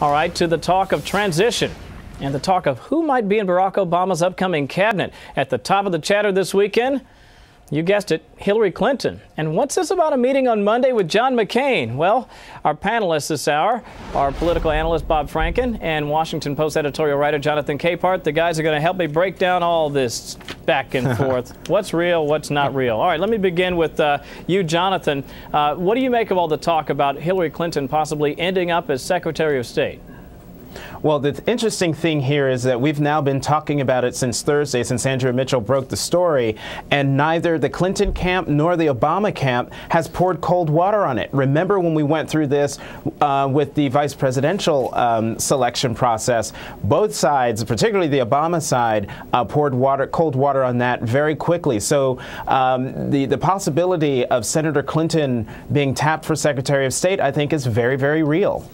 All right, to the talk of transition and the talk of who might be in Barack Obama's upcoming cabinet. At the top of the chatter this weekend, you guessed it, Hillary Clinton. And what's this about a meeting on Monday with John McCain? Well, our panelists this hour are political analyst Bob Franken and Washington Post editorial writer Jonathan Capehart. The guys are going to help me break down all this back and forth. What's real, what's not real. All right, let me begin with you, Jonathan. What do you make of all the talk about Hillary Clinton possibly ending up as Secretary of State? Well, the interesting thing here is that we've now been talking about it since Thursday, since Andrea Mitchell broke the story, and neither the Clinton camp nor the Obama camp has poured cold water on it. Remember when we went through this with the vice presidential selection process, both sides, particularly the Obama side, poured cold water on that very quickly. So the possibility of Senator Clinton being tapped for Secretary of State, I think, is very, very real.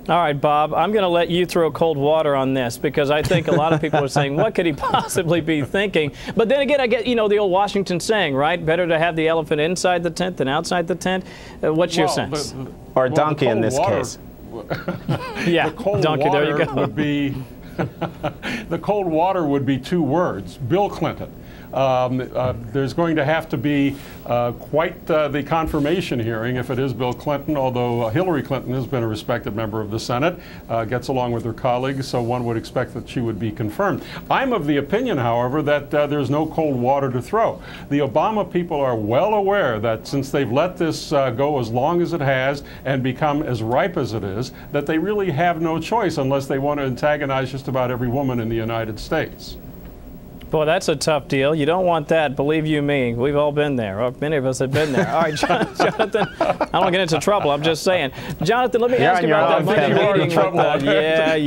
All right, Bob, I'm going to let you throw cold water on this because I think a lot of people are saying, what could he possibly be thinking? But then again, I get, the old Washington saying, right? Better to have the elephant inside the tent than outside the tent. What's your sense? Or a donkey in this case. Yeah, the cold donkey, water there you go. Would be, the cold water would be two words, Bill Clinton. There's going to have to be quite the confirmation hearing if it is Bill Clinton, although Hillary Clinton has been a respected member of the Senate, gets along with her colleagues, so one would expect that she would be confirmed. I'm of the opinion, however, that there's no cold water to throw. The Obama people are well aware that since they've let this go as long as it has and become as ripe as it is, that they really have no choice unless they want to antagonize just about every woman in the United States. Boy, that's a tough deal. You don't want that, believe you me. We've all been there. Or many of us have been there. All right, Jonathan, I don't get into trouble. I'm just saying. Jonathan, let me ask you about that Monday meeting.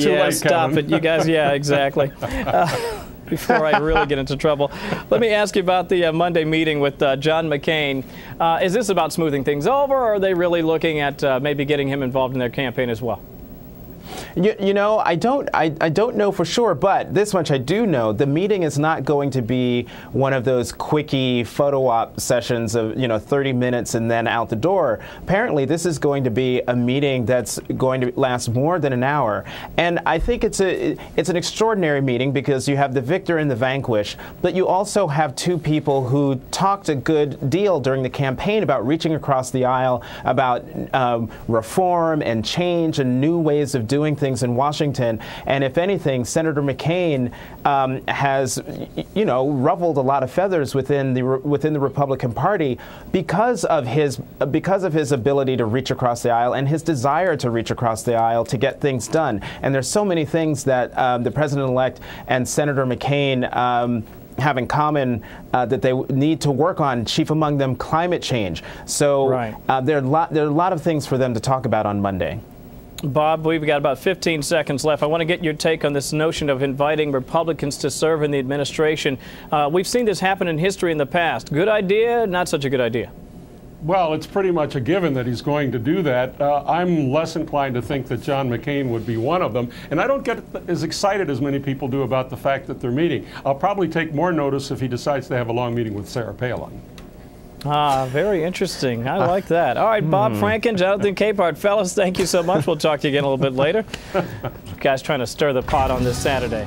Yeah, stop it. You guys, yeah, exactly. Before I really get into trouble, let me ask you about the Monday meeting with John McCain. Is this about smoothing things over, or are they really looking at maybe getting him involved in their campaign as well? I don't know for sure, but this much I do know: the meeting is not going to be one of those quickie photo op sessions of 30 minutes and then out the door. Apparently, this is going to be a meeting that's going to last more than an hour, and I think it's an extraordinary meeting because you have the victor and the vanquished, but you also have two people who talked a good deal during the campaign about reaching across the aisle, about reform and change and new ways of doing things in Washington. And if anything, Senator McCain has, ruffled a lot of feathers within the Republican Party because of his ability to reach across the aisle and his desire to reach across the aisle to get things done. And there's so many things that the president-elect and Senator McCain have in common that they need to work on, chief among them climate change. So there are a lot of things for them to talk about on Monday. Bob, we've got about 15 seconds left. I want to get your take on this notion of inviting Republicans to serve in the administration. We've seen this happen in history in the past. Good idea, not such a good idea? Well, it's pretty much a given that he's going to do that. I'm less inclined to think that John McCain would be one of them. And I don't get as excited as many people do about the fact that they're meeting. I'll probably take more notice if he decides to have a long meeting with Sarah Palin. Very interesting. I like that. All right, Bob Franken, Jonathan Capehart. Fellas, thank you so much. We'll talk to you again a little bit later. You guys trying to stir the pot on this Saturday.